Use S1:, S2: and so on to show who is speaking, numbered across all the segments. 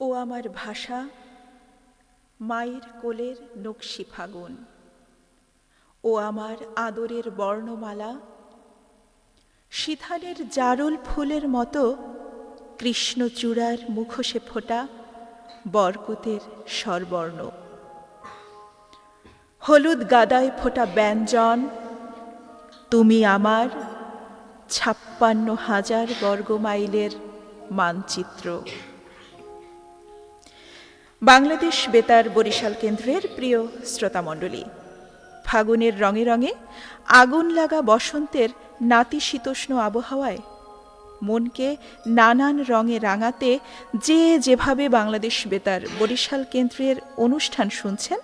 S1: ও আমার ভাষা মায়ের কোলের নকশি ফাগুন, ও আমার আদরের বর্ণমালা সিথানের জারুল ফুলের মতো কৃষ্ণচূড়ার মুখোশে ফোটা বরকতের স্বরবর্ণ, হলুদ গাদায় ফোটা ব্যঞ্জন, তুমি আমার ৫৬,০০০ বর্গমাইলের মানচিত্র। বাংলাদেশ বেতার বরিশাল কেন্দ্রের প্রিয় শ্রোতামণ্ডলী, ফাগুনের রঙে রঙে আগুন লাগা বসন্তের নাতিশীতোষ্ণ আবহাওয়ায় মনকে নানান রঙে রাঙাতে যে যেভাবে বাংলাদেশ বেতার বরিশাল কেন্দ্রের অনুষ্ঠান শুনছেন,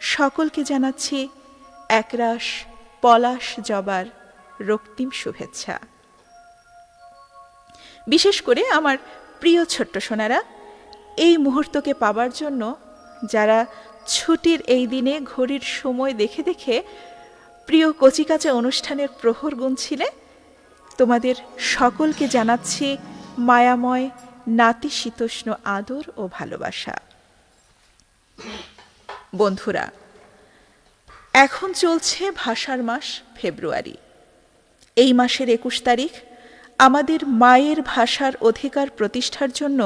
S1: সকলকে জানাচ্ছি একরাশ পলাশ জবার রক্তিম শুভেচ্ছা। বিশেষ করে আমার প্রিয় ছোট্ট সোনারা, এই মুহূর্তকে পাবার জন্য যারা ছুটির এই দিনে ঘড়ির সময় দেখে দেখে প্রিয় কচিকাঁচা অনুষ্ঠানের প্রহর গুনছিলে, তোমাদের সকলকে জানাচ্ছি মায়াময় নাতিশীতোষ্ণ আদর ও ভালোবাসা। বন্ধুরা, এখন চলছে ভাষার মাস ফেব্রুয়ারি। এই মাসের ২১ তারিখ আমাদের মায়ের ভাষার অধিকার প্রতিষ্ঠার জন্য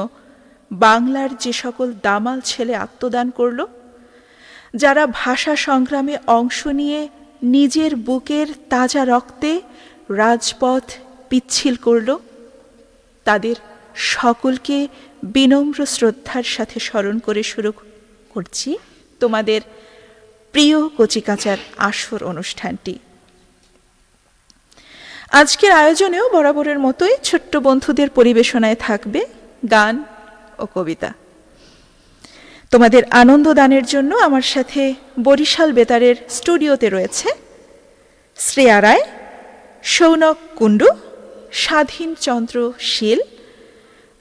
S1: বাংলার যে সকল দামাল ছেলে আত্মদান করল, যারা ভাষা সংগ্রামে অংশ নিয়ে নিজের বুকের তাজা রক্তে রাজপথ পিচ্ছিল করল, তাদের সকলকে বিনম্র শ্রদ্ধার সাথে স্মরণ করে শুরু করছি তোমাদের প্রিয় কচিকাঁচার আসর অনুষ্ঠানটি। আজকের আয়োজনেও বরাবরের মতোই ছোট্ট বন্ধুদের পরিবেশনায় থাকবে গান ও কবিতা। তোমাদের আনন্দ দানের জন্য আমার সাথে বরিশাল বেতারের স্টুডিওতে রয়েছে শ্রেয়া রায়, সৌনক কুণ্ডু, স্বাধীন চন্দ্র শীল,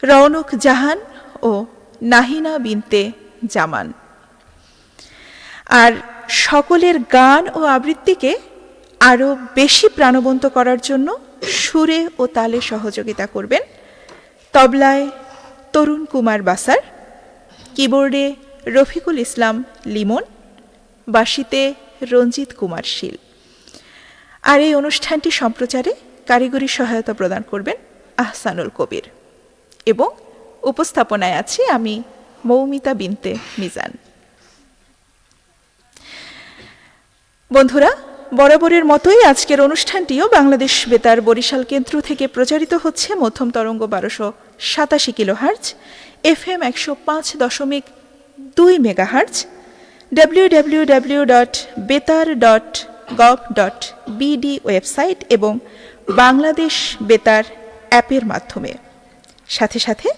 S1: রৌনক জাহান ও নাহিনা বিনতে জামান। আর সকলের গান ও আবৃত্তিকে আরও বেশি প্রাণবন্ত করার জন্য সুরে ও তালে সহযোগিতা করবেন তবলায় তরুণ কুমার বাসার, কিবোর্ডে রফিকুল ইসলাম লিমন, বাঁশিতে রঞ্জিত কুমার শীল। আর এই অনুষ্ঠানটি সম্প্রচারে কারিগরি সহায়তা প্রদান করবেন আহসানুল কবির, এবং উপস্থাপনায় আছি আমি মৌমিতা বিনতে মিজান। বন্ধুরা, বরাবরের মতোই আজকের অনুষ্ঠানটিও বাংলাদেশ বেতার বরিশাল কেন্দ্র থেকে প্রচারিত হচ্ছে মধ্যম তরঙ্গ ১২৮৭ kilohertz, FM ১০৫.২ megahertz, www.betar.gov.bd website এবং বাংলাদেশ বেতার অ্যাপের মাধ্যমে। সাথে সাথে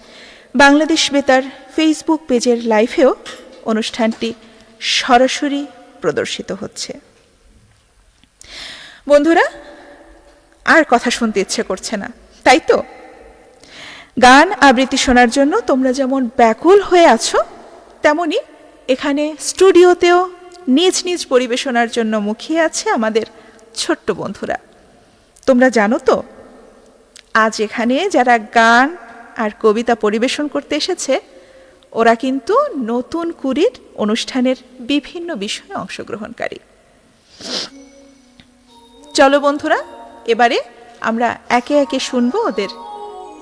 S1: বাংলাদেশ বেতার ফেসবুক পেজের লাইভেও অনুষ্ঠানটি সরাসরি প্রদর্শিত হচ্ছে। বন্ধুরা, আর কথা শুনতে ইচ্ছে করছে না, তাই তো? গান আবৃত্তি শোনার জন্য তোমরা যেমন ব্যাকুল হয়ে আছো, তেমনি এখানে স্টুডিওতেও নিজ নিজ পরিবেশনার জন্য মুখিয়ে আছে আমাদের ছোট্ট বন্ধুরা। তোমরা জানো তো, আজ এখানে যারা গান আর কবিতা পরিবেশন করতে এসেছে, ওরা কিন্তু নতুন কুড়ির অনুষ্ঠানের বিভিন্ন বিষয়ে অংশগ্রহণকারী। চলো বন্ধুরা, এবারে আমরা একে একে শুনবো ওদের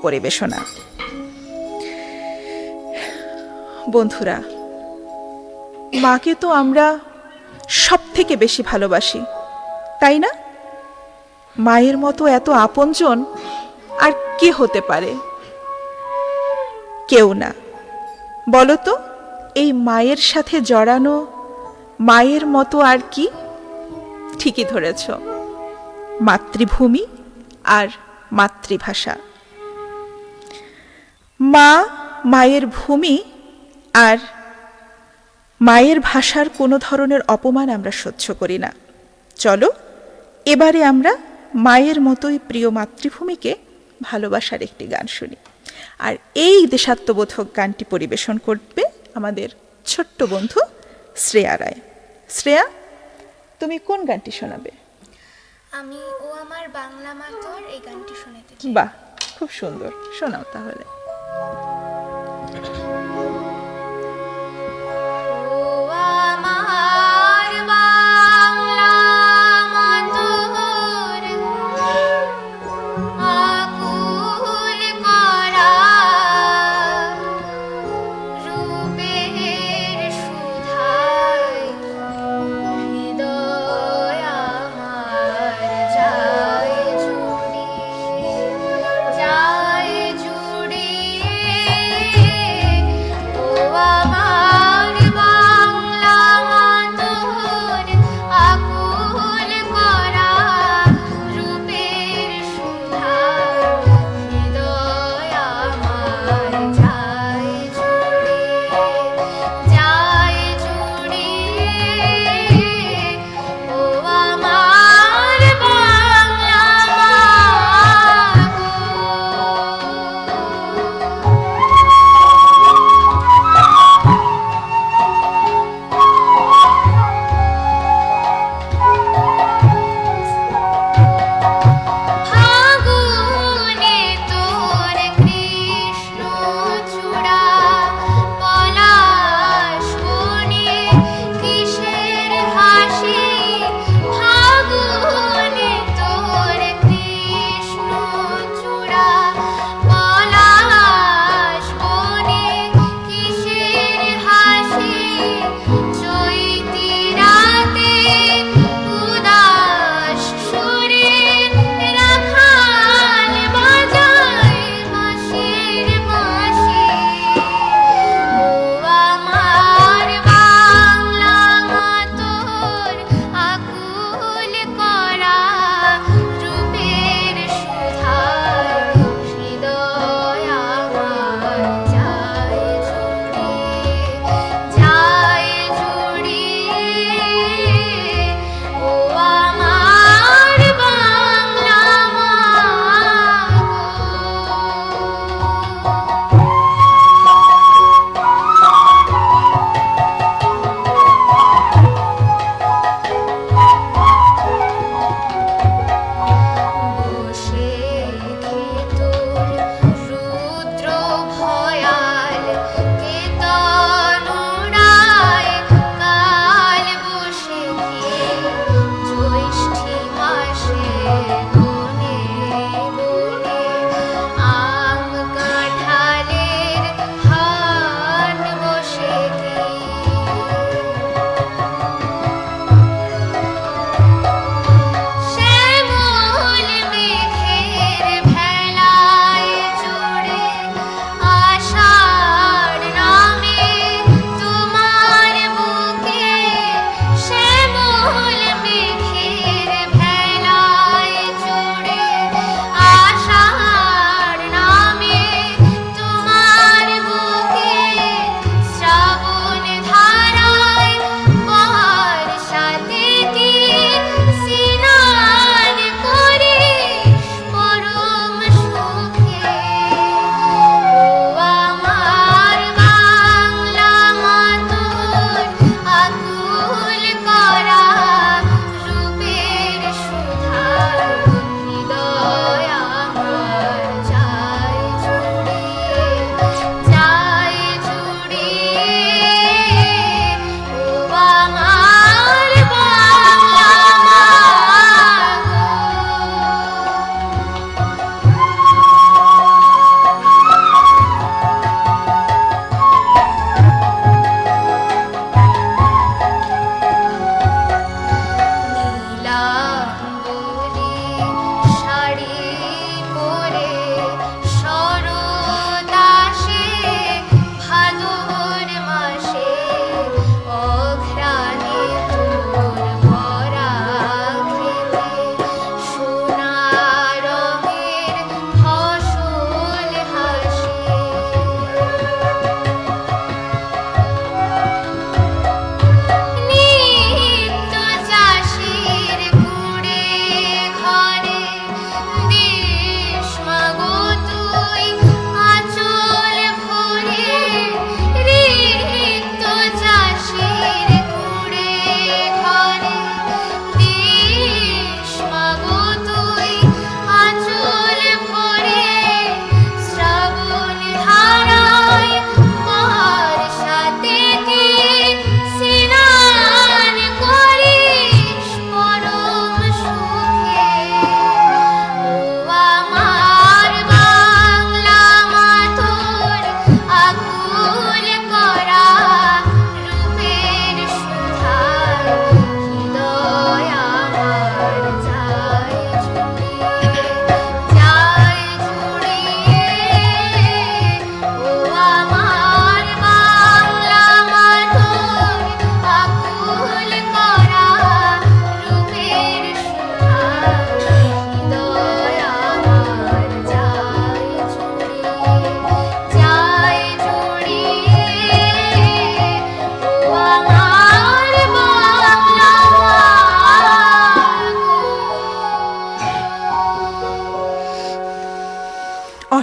S1: পরিবেশনা। বন্ধুরা, মাকে তো আমরা সব থেকে বেশি ভালোবাসি, তাই না? মায়ের মতো এত আপনজন আর কে হতে পারে? কেউ না। বলো তো, এই মায়ের সাথে জড়ানো মায়ের মতো আর কি? ঠিকই ধরেছ, মাতৃভূমি আর মাতৃভাষা। মা, মায়ের ভূমি আর মায়ের ভাষার কোনো ধরনের অপমান আমরা সহ্য করি না। চলো এবারে আমরা মায়ের মতোই প্রিয় মাতৃভূমিকে ভালোবাসার একটি গান শুনি। আর এই দেশাত্মবোধক গানটি পরিবেশন করবে আমাদের ছোট্ট বন্ধু শ্রেয়া রায়। শ্রেয়া, তুমি কোন গানটি শোনাবে?
S2: আমি ও আমার বাংলা মা তোর এই গানটি শুনতে চাই।
S1: বাহ, খুব সুন্দর, শোনাও তাহলে।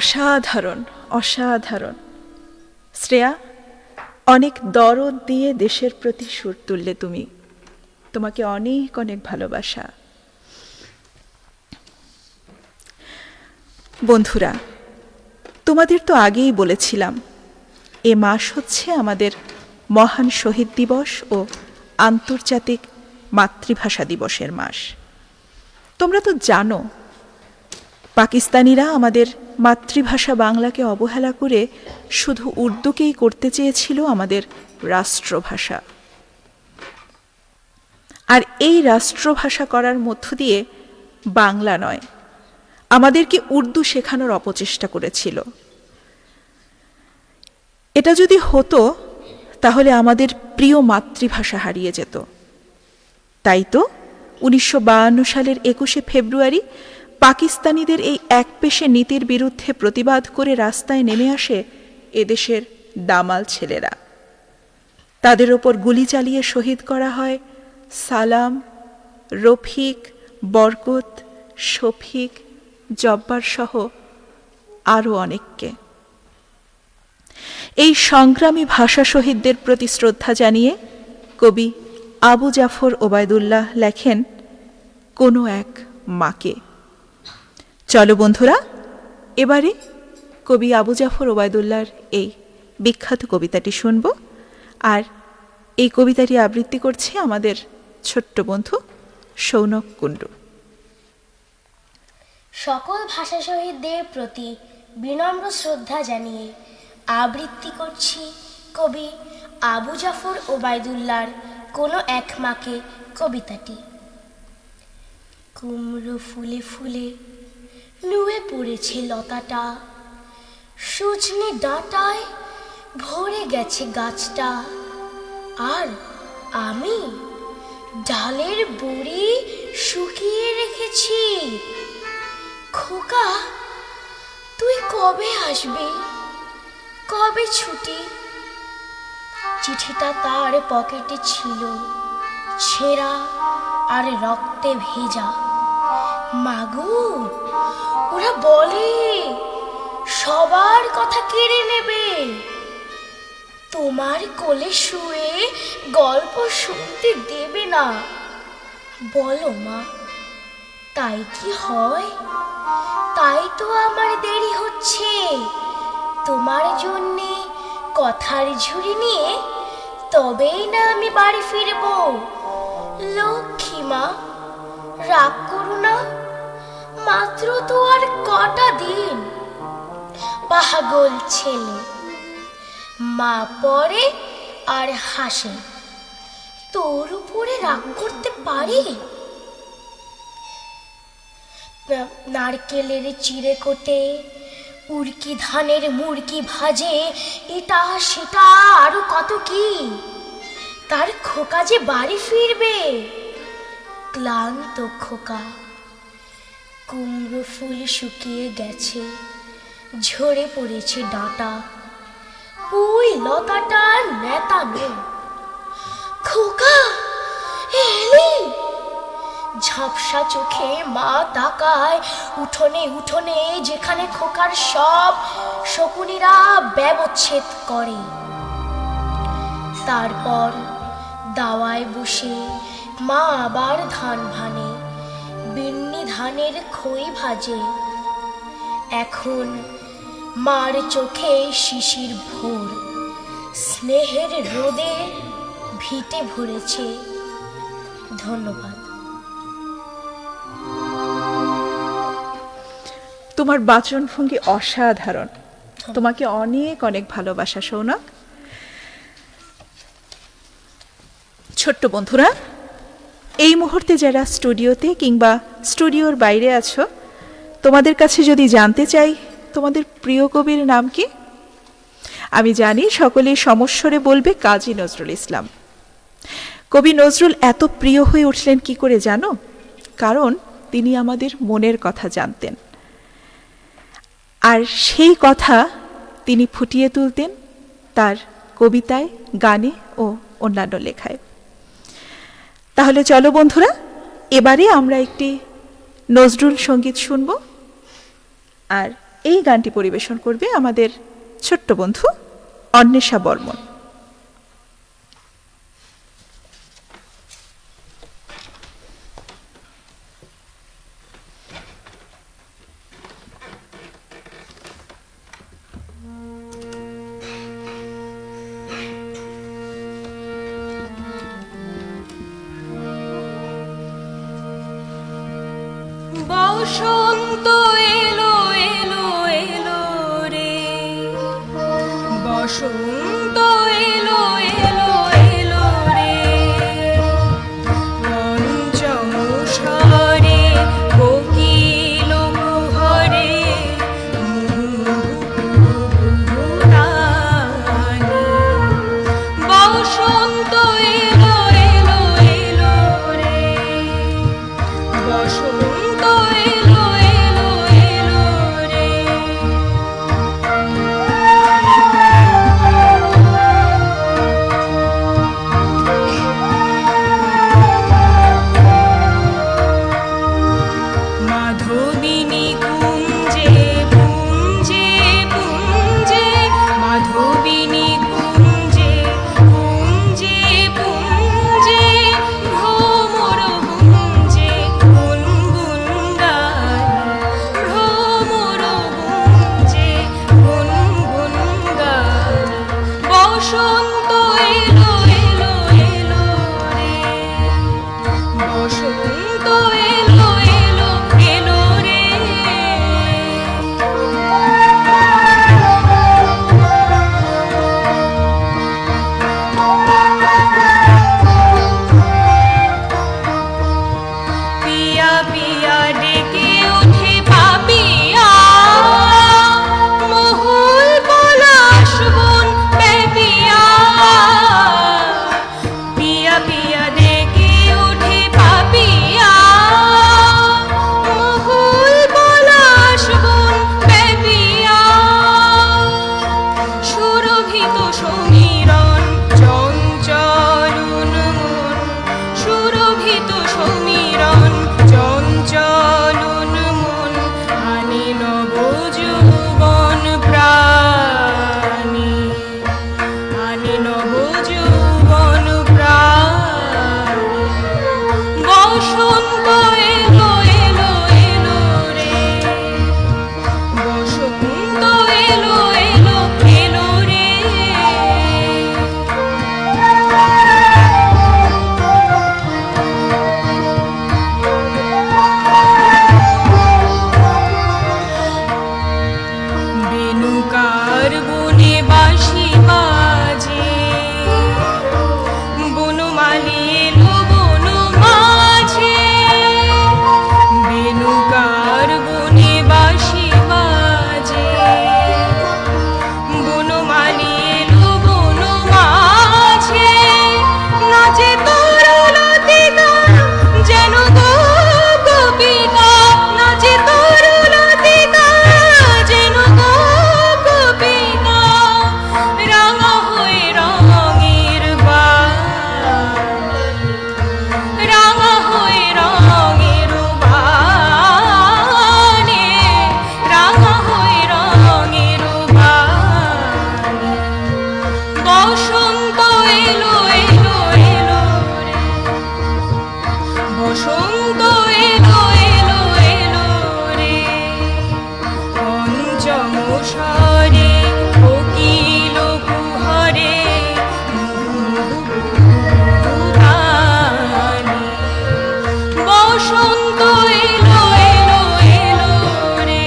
S1: অসাধারণ, অসাধারণ। শ্রেয়া, অনেক দরদ দিয়ে দেশের প্রতি সুর তুললে তুমি। তোমাকে অনেক অনেক ভালোবাসা। বন্ধুরা, তোমাদের তো আগেই বলেছিলাম এ মাস হচ্ছে আমাদের মহান শহীদ দিবস ও আন্তর্জাতিক মাতৃভাষা দিবসের মাস। তোমরা তো জানো পাকিস্তানিরা আমাদের মাতৃভাষা বাংলাকে অবহেলা করে শুধু উর্দুকেই করতে চেয়েছিল আমাদের রাষ্ট্রভাষা। আর এই রাষ্ট্রভাষা করার মধ্য দিয়ে বাংলা নয়, আমাদেরকে উর্দু শেখানোর অপচেষ্টা করেছিল। এটা যদি হতো তাহলে আমাদের প্রিয় মাতৃভাষা হারিয়ে যেত। তাই তো 1952 সালের 21শে ফেব্রুয়ারি পাকিস্তানিদের এই একপেশে নীতির বিরুদ্ধে প্রতিবাদ করে রাস্তায় নেমে আসে এদেশের দামাল ছেলেরা। তাদের ওপর গুলি চালিয়ে শহীদ করা হয় সালাম, রফিক, বরকত, শফিক, জব্বার সহ আরও অনেককে। এই সংগ্রামী ভাষা শহীদদের প্রতি শ্রদ্ধা জানিয়ে কবি আবু জাফর ওবায়দুল্লাহ লেখেন কোনো এক মাকে। চলো বন্ধুরা, এবারে কবি আবু জাফর ওবায়দুল্লাহর এই বিখ্যাত কবিতাটি শুনব। আর এই কবিতাটি আবৃত্তি করছে আমাদের ছোট্ট বন্ধু সৌনক কুণ্ডু।
S3: সকল ভাষা শহীদদের প্রতি বিনম্র শ্রদ্ধা জানিয়ে আবৃত্তি করছি কবি আবু জাফর ওবায়দুল্লাহর কোনো এক মাকে কবিতাটি। কুমড়ো ফুলে ফুলে নুয়ে পড়েছে লতাটা, সজনে ডাঁটায় ভরে গেছে গাছটা, আর আমি ডালের বড়ি শুকিয়ে রেখেছি। খোকা, তুই কবে আসবি, কবে ছুটি? চিঠিটা তার পকেটে ছিল, ছেঁড়া আর রক্তে ভেজা। মাগো, ওরা বলে সবার কথা কেড়ে নেবে, তোমার কোলে শুয়ে গল্প শুনতে দেবে না। বলো মা, তাই কি হয়? তাই তো আমার দেরি হচ্ছে। তোমার জন্যে কথার ঝুড়ি নিয়ে তবেই না আমি বাড়ি ফিরব। লক্ষ্মী মা, রাগ করো না, মাত্র তো আর কটা দিন। পাগল ছেলে। মা পড়ে আর হাসে, তোর উপরে রাগ করতে পারি? নারকেলের চিড়ে কোটে, উড়কি ধানের মুড়কি ভাজে, এটা সেটা আরো কত কি। তার খোকা যে বাড়ি ফিরবে, ক্লান্ত খোকা। কুমড়ো ফুল শুকিয়ে গেছে, ঝরে পড়েছে ডাঁটা, ওই লতাটা নেতানো। খোকা, এলি? ঝাপসা চোখে মা তাকায় উঠোনে উঠোনে, যেখানে খোকার সব শকুনিরা ব্যবচ্ছেদ করে। তারপর দাওয়ায় বসে মা আবার ধান ভানে, বিন্নি ধানের খই ভাজে। এখন মার চোখে শিশির ভোর, স্নেহের রোদে ভিটে ভরেছে। ধন্যবাদ।
S1: তোমার বাচনভঙ্গি অসাধারণ। তোমাকে অনেক অনেক ভালোবাসা সৌনক। ছোট্ট বন্ধুরা, এই মুহূর্তে যারা স্টুডিওতে কিংবা স্টুডিওর বাইরে আছো, তোমাদের কাছে যদি জানতে চাই তোমাদের প্রিয় কবির নাম কি, আমি জানি সকলেই সমস্বরে বলবে কাজী নজরুল ইসলাম। কবি নজরুল এত প্রিয় হয়ে উঠলেন কি করে জানো? কারণ তিনি আমাদের মনের কথা জানতেন, আর সেই কথা তিনি ফুটিয়ে তুলতেন তার কবিতায়, গানে ও অন্যান্য লেখায়। তাহলে চলো বন্ধুরা, এবারে আমরা একটি নজরুল সঙ্গীত শুনব। আর এই গানটি পরিবেশন করবে আমাদের ছোট্ট বন্ধু অন্বেষা বর্মন।
S3: বসন্ত এলো এলো এলো রে, বসন্ত এলো এলো এলো রে, পঞ্চম স্বরে কোকিল কুহরে মুহুরানি। বসন্ত এলো এলো এলো রে, বসন্ত এলো এলো এলো রে। মাধবিনী কুঞ্জে পুঞ্জে পুঞ্জে, মাধবিনী কুঞ্জে পুঞ্জে পুঞ্জে, ভ্রমর গুঞ্জে গুনগুন গান, ভ্রমর গুঞ্জে গুনগুন গান। বসন্ত এলো এলো এলো রে, বসন্ত এলো এলো এলো রে। পিয়া পিয়া ডেকে ওঠে পাপিয়া, মহুল পলাশ বন পেপিয়া। পিয়া পিয়া ডেকে ওঠে পাপিয়া, মহুল পলাশ বন পেপিয়া। সুরভিত সমীরণ চঞ্চল উন্মন, সুরভিত সমীরণ চঞ্চল উন্মন, আনি নব যৌবন প্রাণী, আনি নব যৌবন প্রাণী। বসন্ত এলো এলো এলো রে, বসন্ত এলো এলো এলো রে। বেনুকার বনে বাঁশি বাজে, বনমালী এলো বন মাঝে। বেনুকার বনে বাঁশি বাজে, বনমালী এলো বন মাঝে। নাচে তরুলতিকা যেন গো গোপিকা, নাচে তরুলতিকা যেন গো গোপিকা। রাঙা হয়ে রঙের বাণী, রাঙা হয়ে রঙের বাণী, রাঙা হয়ে রঙের বাণী। বসন্ত এলো এলো এলো রে, বসন্ত এলো এলো এলো রে। পঞ্চম স্বরে কোকিল কুহরে মুহুরানি। বসন্ত এলো এলো এলো রে,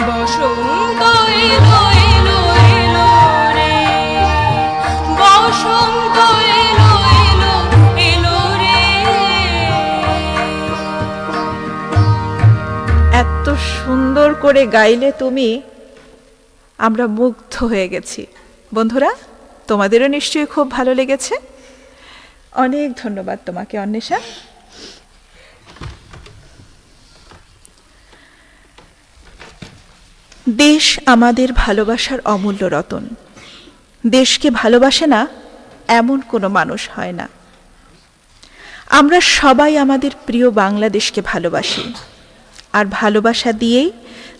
S3: বসন্ত এলো এলো এলো রে, বসন্ত এলো এলো এলো রে।
S1: এত সুন্দর করে গাইলে তুমি, আমরা মুগ্ধ হয়ে গেছি। বন্ধুরা, তোমাদেরও নিশ্চয়ই খুব ভালো লেগেছে। অনেক ধন্যবাদ তোমাকে অন্বেষা। দেশ আমাদের ভালোবাসার অমূল্য রতন। দেশকে ভালোবাসে না এমন কোনো মানুষ হয় না। আমরা সবাই আমাদের প্রিয় বাংলাদেশকে ভালোবাসি, আর ভালোবাসা দিয়েই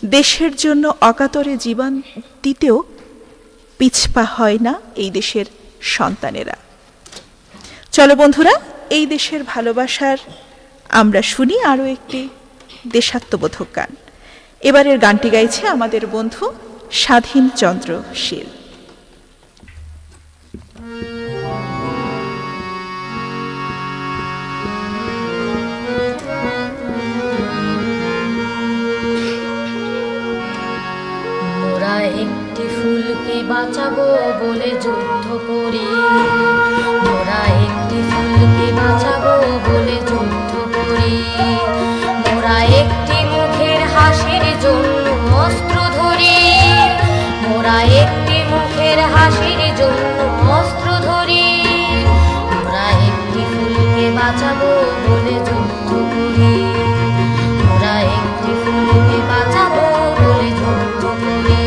S1: দেশের জন্য অকাতরে জীবন দিতেও পিছপা হয় না এই দেশের সন্তানেরা। চলো বন্ধুরা, এই দেশের ভালোবাসার আমরা শুনি আরও একটি দেশাত্মবোধক গান। এবারের গানটি গাইছে আমাদের বন্ধু স্বাধীন চন্দ্র শীল।
S4: মোরা একটি ফুলকে বাঁচাবো বলে যুদ্ধ করি, মোরা একটি ফুলকে বাঁচাবো বলে যুদ্ধ করি, মোরা একটি মুখের হাসির জন্য অস্ত্র ধরি, মোরা একটি মুখের হাসির জন্য অস্ত্র ধরি, মোরা একটি ফুলকে বাঁচাবো বলে যুদ্ধ করি, মোরা একটি ফুলকে বাঁচাবো বলে যুদ্ধ করি।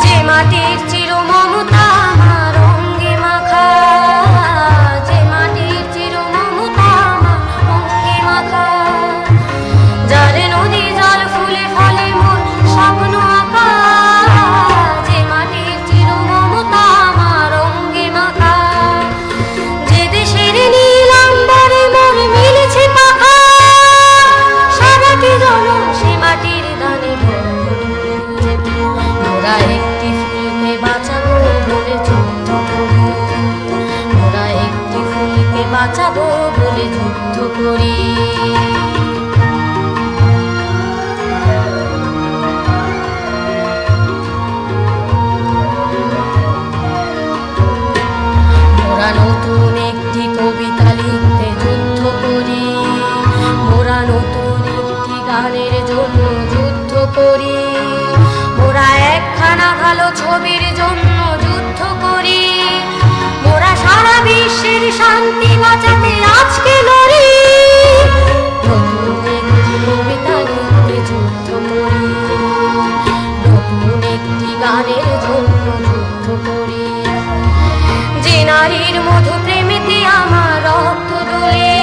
S4: যে মাটির চির মমতা আমার অঙ্গে মাখা, যে মাটির চির মমতা আমার অঙ্গে মাখা, যার নদী জল ফুলে ফলে মোর স্বপ্ন আঁকা, যে মাটির চির মমতা আমার অঙ্গে মাখা, যে দেশের নীল আম্বরে মোর মিলেছে পাখা, সারাটি জন সে মাটির দানে মোরা একটি ফুলকে বাঁচাবো বলে যুদ্ধ করি, মোরা একটি ফুলকে বাঁচাবো বলে যুদ্ধ করি। মোরা নতুন একটি কবিতা লিখতে যুদ্ধ করি, মোরা নতুন একটি গানের জন্য যুদ্ধ করি, মোরা একখানা ভালো ছবির জন্য যুদ্ধ করি, মোরা সারা বিশ্বের শান্তি বাঁচাতে আজকে লড়ি, নতুন একটি কবিতা লিখতে যুদ্ধ করি, নতুন একটি গানের জন্য যুদ্ধ করি, যে নারীর মধু প্রেমেতে আমার রক্ত দোলে,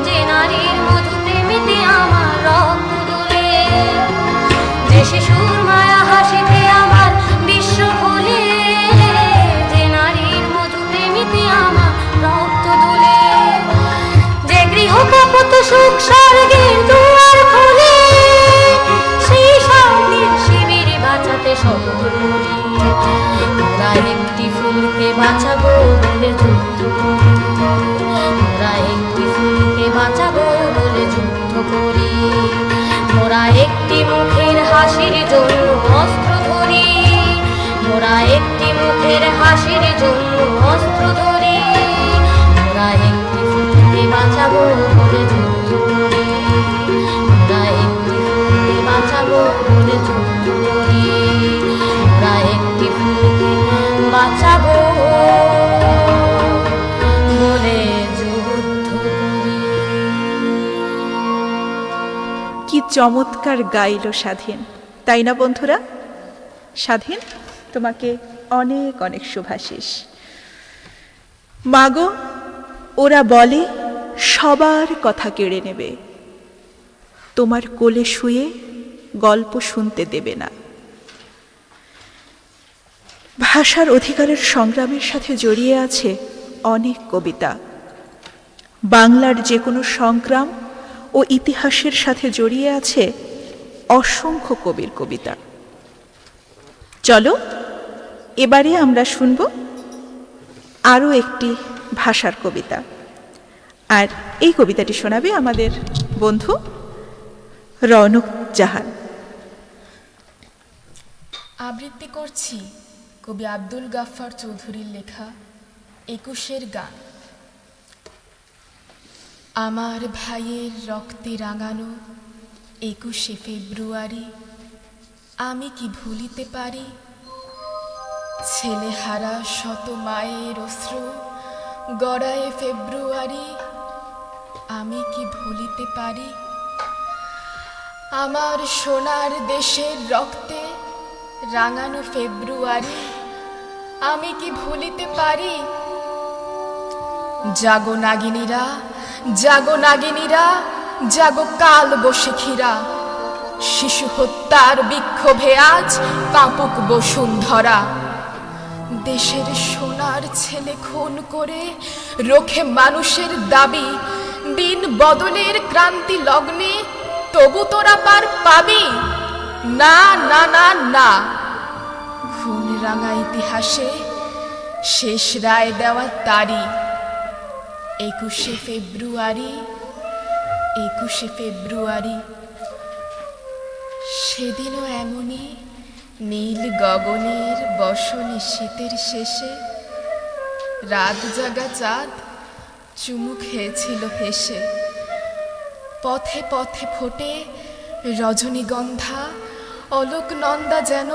S4: যে নারীর মধু প্রেমেতে আমার রক্ত দোলে, যে শিশুর মায়া হাসিতে আমার বিশ্ব খোলে, যে নারীর মধু প্রেমেতে আমার রক্ত দোলে, যে গৃহকাপত সুখ স্বর্গের দুয়ার খোলে, সেই স্বর্গের শিবির বাঁচাতে শপথ করি, মোরা একটি ফুলকে বাঁচাবো বলে যুদ্ধ করি, মোরা একটি ফুলকে বাঁচাবো বলে যুদ্ধ করি, মোরা একটি মুখের হাসির জন্য অস্ত্র ধরি, মোরা একটি মুখের হাসির জন্য অস্ত্র ধরি, মোরা একটি ফুলকে বাঁচাবো বলে যুদ্ধ করি, মোরা একটি ফুলকে বাঁচাবো বলে যুদ্ধ করি, মোরা একটি ফুলকে বাঁচাবো বলে যুদ্ধ করি।
S1: কি চমৎকার গাইল স্বাধীন, তাই না বন্ধুরা? স্বাধীন, তোমাকে অনেক অনেক শুভাশিস। মাগো, ওরা বলে সবার কথা কেড়ে নেবে, তোমার কোলে শুয়ে গল্প শুনতে দেবে না। ভাষার অধিকারের সংগ্রামের সাথে জড়িয়ে আছে অনেক কবিতা। বাংলার যে কোনো সংগ্রাম ও ইতিহাসের সাথে জড়িয়ে আছে অসংখ্য কবির কবিতা। চলো এবারে আমরা শুনব আরও একটি ভাষার কবিতা, আর এই কবিতাটি শোনাবে আমাদের বন্ধু রৌনক জাহান।
S5: আবৃত্তি করছি কবি আব্দুল গাফফার চৌধুরীর লেখা ২১-এর গান। আমার ভাইয়ের রক্তে রাঙানো ২১শে ফেব্রুয়ারি আমি কি ভুলিতে পারি? ছেলেহারা শত মায়ের অশ্রু গড়ায় ফেব্রুয়ারি আমি কি ভুলিতে পারি? আমার সোনার দেশের রক্তে রাঙানো ফেব্রুয়ারি আমি কি ভুলিতে পারি? জাগো নাগিনীরা, জাগো নাগিনীরা, জাগো কাল বসিখিরা, শিশু হত্যার বিক্ষোভে আজ কাঁপুক বসুন্ধরা। দেশের সোনার ছেলে খুন করে রোখে মানুষের দাবি, দিন বদলের ক্রান্তি লগ্নে তবু তোরা পার পাবি না, না, না, না। খুন রাঙা ইতিহাসে শেষ রায় দেওয়া তারি 21শে ফেব্রুয়ারি, 21শে ফেব্রুয়ারি। সেদিনও এমনই নীল গগনের বসনে শীতের শেষে রাত জাগা চাঁদ চুমু খেয়েছিল হেসে। পথে পথে ফোটে রজনীগন্ধা, অলোক নন্দা যেন।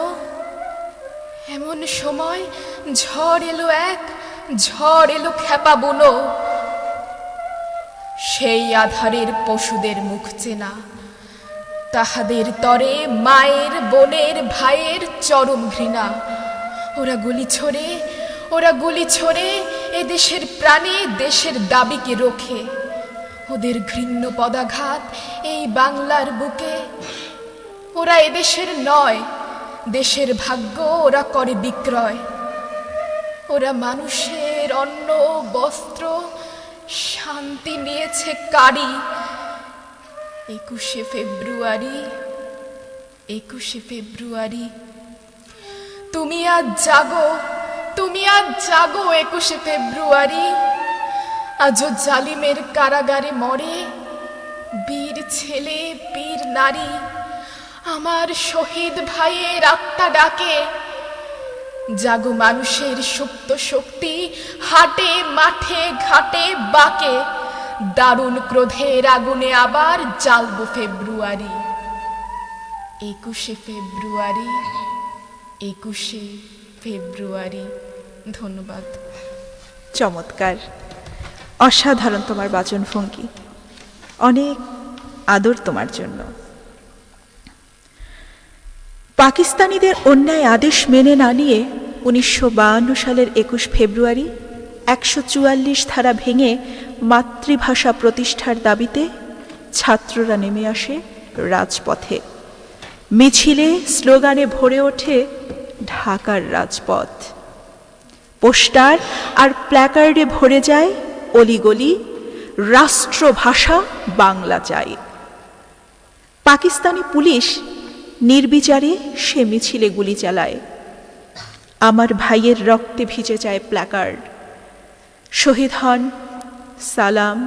S5: এমন সময় ঝড় এলো এক, ঝড় এলো খেপা বুনো। সেই আধারের পশুদের মুখ চেনা, তাহাদের তরে মায়ের বোনের ভাইয়ের চরম ঘৃণা। ওরা গুলি ছোড়ে, ওরা গুলি ছোড়ে এদেশের প্রাণে, দেশের দাবিকে রোখে। ওদের ঘৃণ্য পদাঘাত এই বাংলার বুকে। ওরা এদেশের নয়, দেশের ভাগ্য ওরা করে বিক্রয়। ওরা মানুষের অন্ন বস্ত্র শান্তি নিয়েছে কারি। 21শে ফেব্রুয়ারি, 21শে ফেব্রুয়ারি। তুমি আজ জাগো, তুমি আজ জাগো 21শে ফেব্রুয়ারি। আজও জালিমের কারাগারে মরে বীর ছেলে বীর নারী। আমার শহীদ ভাইয়ের আত্মা ডাকে, জাগো মানুষের সুপ্ত শক্তি হাটে মাঠে ঘাটে বাকে। দারুণ ক্রোধের আগুনে আবার জ্বালবো ফেব্রুয়ারি। 21শে ফেব্রুয়ারি, 21শে ফেব্রুয়ারি। ধন্যবাদ।
S1: চমৎকার, অসাধারণ তোমার বাচন ভঙ্গি, অনেক আদর তোমার জন্য। পাকিস্তানিদের অন্যায় আদেশ মেনে না নিয়ে 1952 সালের 21 ফেব্রুয়ারি 144 ধারা ভেঙে মাতৃভাষা প্রতিষ্ঠার দাবিতে ছাত্ররা নেমে আসে রাজপথে। মিছিলে স্লোগানে ভরে ওঠে ঢাকার রাজপথ। পোস্টার আর প্ল্যাকার্ডে ভরে যায় অলিগলি, রাষ্ট্রভাষা বাংলা চাই। পাকিস্তানি পুলিশ নির্বিচারে সে মিছিলে গুলি চালায়। আমার ভাইয়ের রক্তে ভিজে যায় প্ল্যাকার্ড। শহীদ হন সালাম,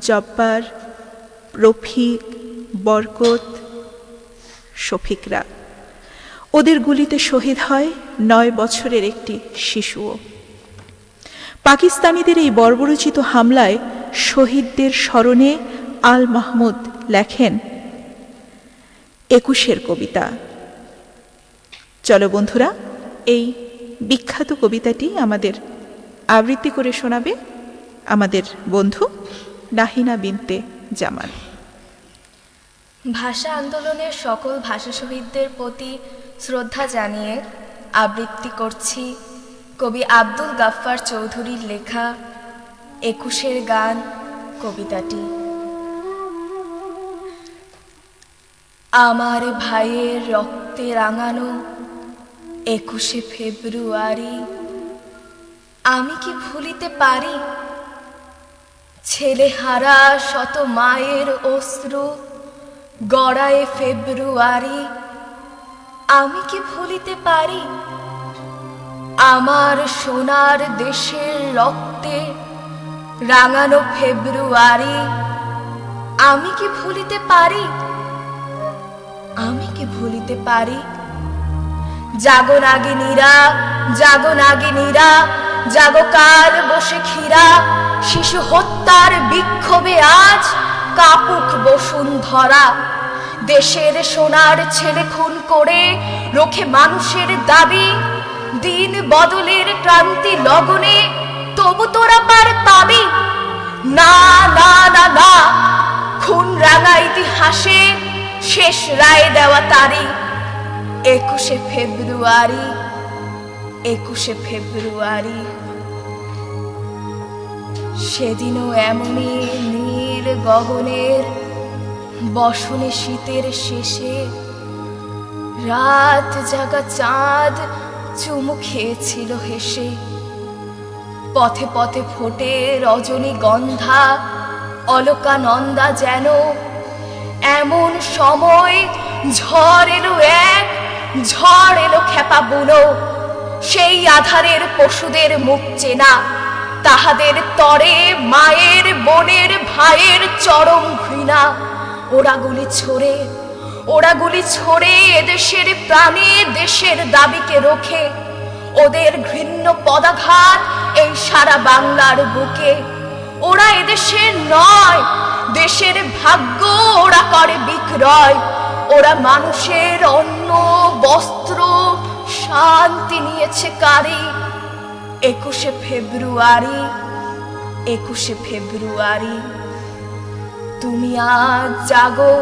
S1: জব্বার, রফিক, বরকত, শফিকরা। ওদের গুলিতে শহীদ হয় 9 বছরের একটি শিশুও। পাকিস্তানিদের এই বর্বরোচিত হামলায় শহীদদের স্মরণে আল মাহমুদ লেখেন 21-এর কবিতা। চলো বন্ধুরা, এই বিখ্যাত কবিতাটি আমাদের আবৃত্তি করে শোনাবে আমাদের বন্ধু নাহিনা বিনতে জামান।
S6: ভাষা আন্দোলনের সকল ভাষা শহীদদের প্রতি শ্রদ্ধা জানিয়ে আবৃত্তি করছি কবি আব্দুল গাফফার চৌধুরীর লেখা 21-এর গান কবিতাটি। আমার ভাইয়ের রক্তে রাঙানো 21শে ফেব্রুয়ারি, আমি কি ভুলিতে পারি? ছেলেহারা শত মায়ের অশ্রু গড়ায় ফেব্রুয়ারি, আমি কি ভুলিতে পারি? আমার সোনার দেশের রক্তে রাঙানো ফেব্রুয়ারি, আমি কি ভুলিতে পারি? আমি কি ভুলিতে পারি? জাগো নাগিনীরা, জাগো নাগিনীরা, জাগো কাল বসে ক্ষীরা, শিশু হত্যার বিক্ষোভে আজ কাপুক বসুন্ধরা। দেশের সোনার ছেলে খুন করে রোখে মানুষের দাবি, দিন বদলের ক্রান্তি লগনে তবু তোরা পার পাবি না, না, না, না। খুন রাঙা ইতিহাসে শেষ রায় দেওয়া তারিখ 21শে ফেব্রুয়ারি, 21শে ফেব্রুয়ারি। সেদিনও এমনই নীল গগনের বসনে শীতের শেষে রাত জাগা চাঁদ চুমু খেয়েছিল হেসে। পথে পথে ফোটে রজনীগন্ধা অলকানন্দা যেন। এমন সময় ঝড় এলো ঝড় এলো খেপা বুনো। সেই আধারের পশুদের মুখ চেনা, তাহাদের তরে মায়ের বোনের ভাইয়ের চরম ঘৃণা। ওরা গুলি ছোড়ে এদেশের প্রাণে দেশের দাবিকে রোখে। ওদের ঘৃণ্য পদাঘাত এই সারা বাংলার বুকে। ওরা এদেশের নয়, দেশের ভাগ্য ওরা করে বিক্রয়। ওরা মানুষের অন্ন বস্ত্র শান্তি নিয়েছে কারি। 21শে ফেব্রুয়ারি, 21শে ফেব্রুয়ারি। তুমি আজ জাগো,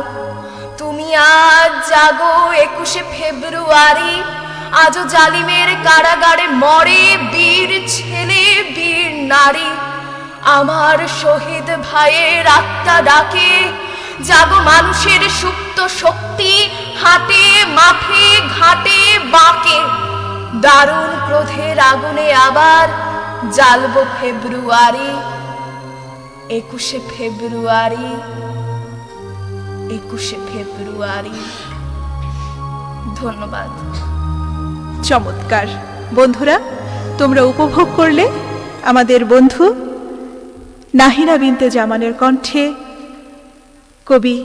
S6: তুমি আজ জাগো 21শে ফেব্রুয়ারি। আজও জালিমের কারাগারে মরে বীর ছেলে বীর নারী। আমার শহীদ ভাইয়ের আত্মা ডাকে, জাগো মানুষের সুপ্ত শক্তি হাটে মাঠে ঘাটে বাঁকে। দারুণ ক্রোধের আগুনে আবার জ্বালবো ফেব্রুয়ারি। 21শে ফেব্রুয়ারি, 21শে ফেব্রুয়ারি। ধন্যবাদ।
S1: চমৎকার। বন্ধুরা, তোমরা উপভোগ করলে আমাদের বন্ধু নাহিনা বিনতে জামানের কণ্ঠে কবি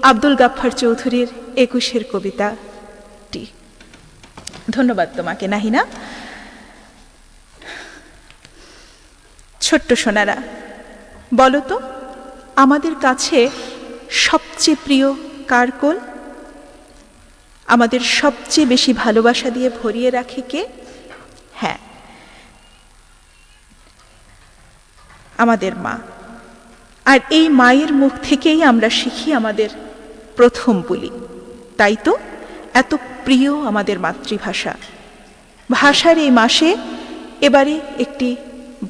S1: আব্দুল গাফফার চৌধুরীর 21-এর কবিতাটি। ধন্যবাদ তোমাকে নাহিনা। ছোট্ট সোনারা, বলো তো আমাদের কাছে সবচেয়ে প্রিয় কার কোল? আমাদের সবচেয়ে বেশি ভালোবাসা দিয়ে ভরিয়ে রাখে কে? হ্যাঁ, আমাদের মা। আর এই মায়ের মুখ থেকেই আমরা শিখি আমাদের প্রথম বলি। তাই তো এত প্রিয় আমাদের মাতৃভাষা। ভাষার এই মাসে এবারে একটি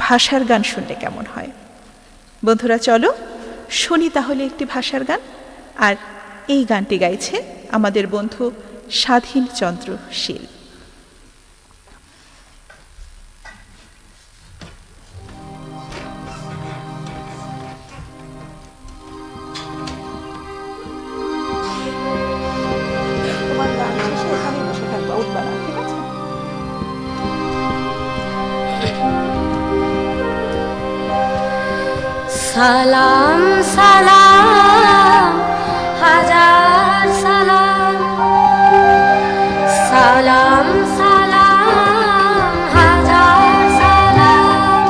S1: ভাষার গান শুনলে কেমন হয়? বন্ধুরা, চলো শুনি তাহলে একটি ভাষার গান। আর এই গানটি গাইছে আমাদের বন্ধু স্বাধীন চন্দ্র শীল। তোমার গান শেষে এখানে বসে থাকবা, উঠবা না, ঠিক আছে?
S4: সালাম সালাম হাজার সালাম, সালাম সালাম হাজার সালাম।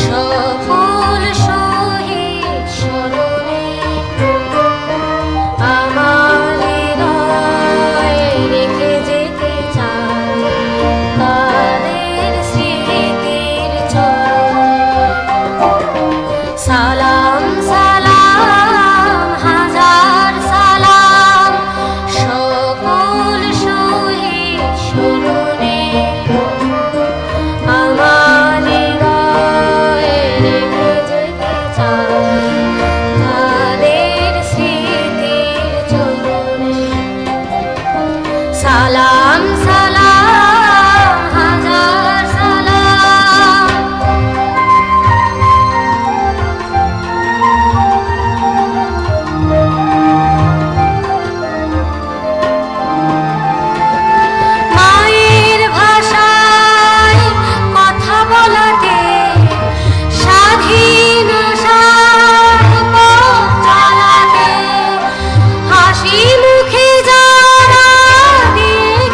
S4: সফল শহীদ স্মরণে আমার হৃদয় রেখে যেতে চাই তাদের স্মৃতির চরণে। সালাম সালাম হাজার সালাম, সকল শহীদ স্মরণে আমার হৃদয়ে রেখে যেতে চাই তাদের স্মৃতির চরণে। সালাম সালাম হাজার সালাম। মায়ের ভাষায় কথা বলাতে স্বাধীন আশার পথ চালাতে হাসি মুখে যারা দিয়ে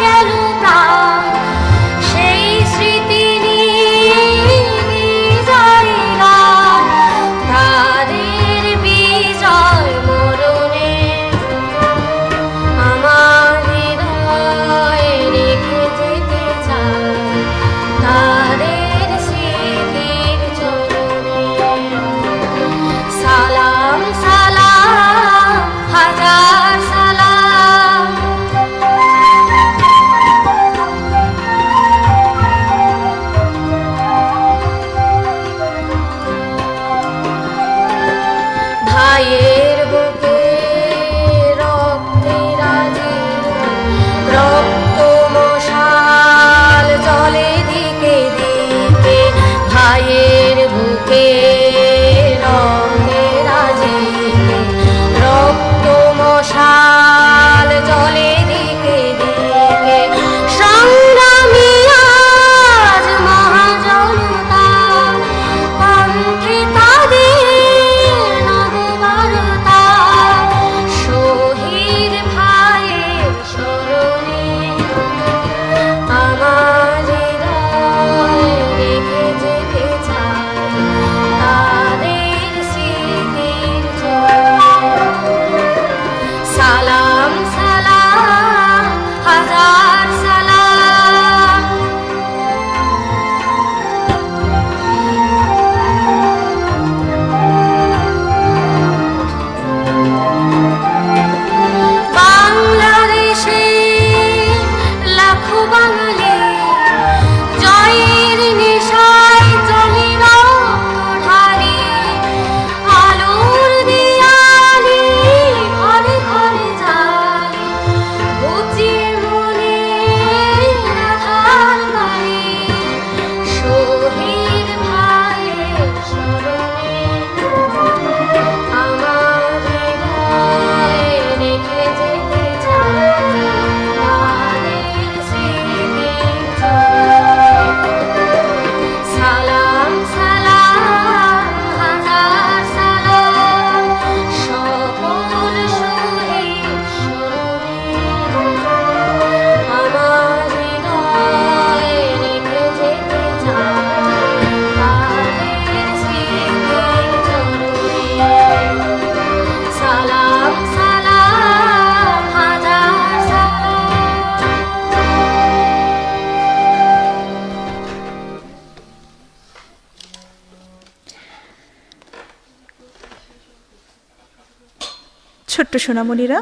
S1: ছোট্ট সোনামণিরা,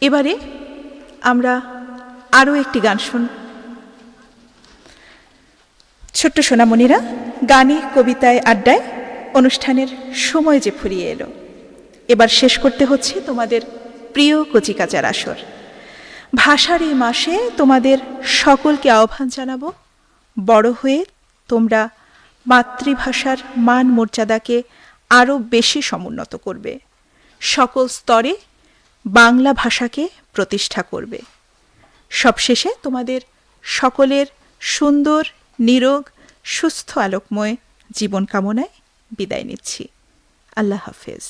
S1: এবারে আমরা আরও একটি গান শুনব। ছোট্ট সোনামণিরা, গানে কবিতায় আড্ডায় অনুষ্ঠানের সময় যে ফুরিয়ে এলো, এবার শেষ করতে হচ্ছে তোমাদের প্রিয় কচিকাচার আসর। ভাষার এই মাসে তোমাদের সকলকে আহ্বান জানাবো, বড় হয়ে তোমরা মাতৃভাষার মান মর্যাদাকে আরও বেশি সমুন্নত করবে, সকল স্তরে বাংলা ভাষাকে প্রতিষ্ঠা করবে। সবশেষে তোমাদের সকলের সুন্দর, নিরোগ, সুস্থ, আলোকময় জীবন কামনায় বিদায় নিচ্ছি। আল্লাহ হাফেজ।